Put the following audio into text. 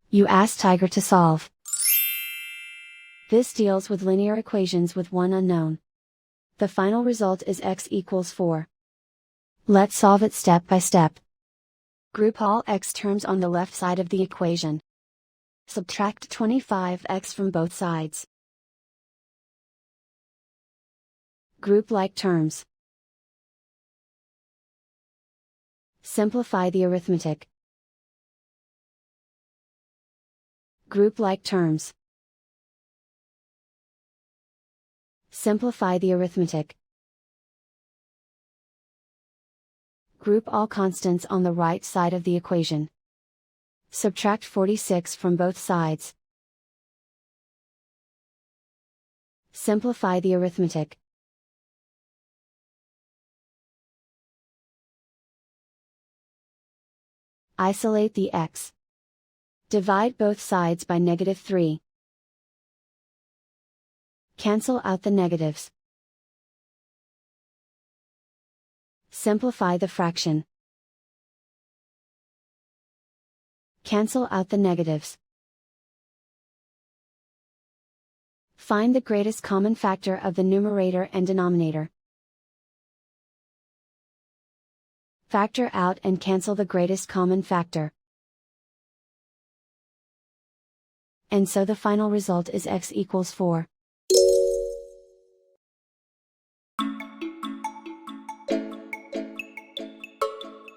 You ask Tiger to solve. This deals with linear equations with one unknown. The final result is x equals 4. Let's solve it step by step. Group all x terms on the left side of the equation. Subtract 25x from both sides. Group like terms. Simplify the arithmetic. Group like terms. Simplify the arithmetic. Group all constants on the right side of the equation. Subtract 46 from both sides. Simplify the arithmetic. Isolate the x. Divide both sides by -3. Cancel out the negatives. Simplify the fraction. Cancel out the negatives. Find the greatest common factor of the numerator and denominator. Factor out and cancel the greatest common factor. And so the final result is x equals 4.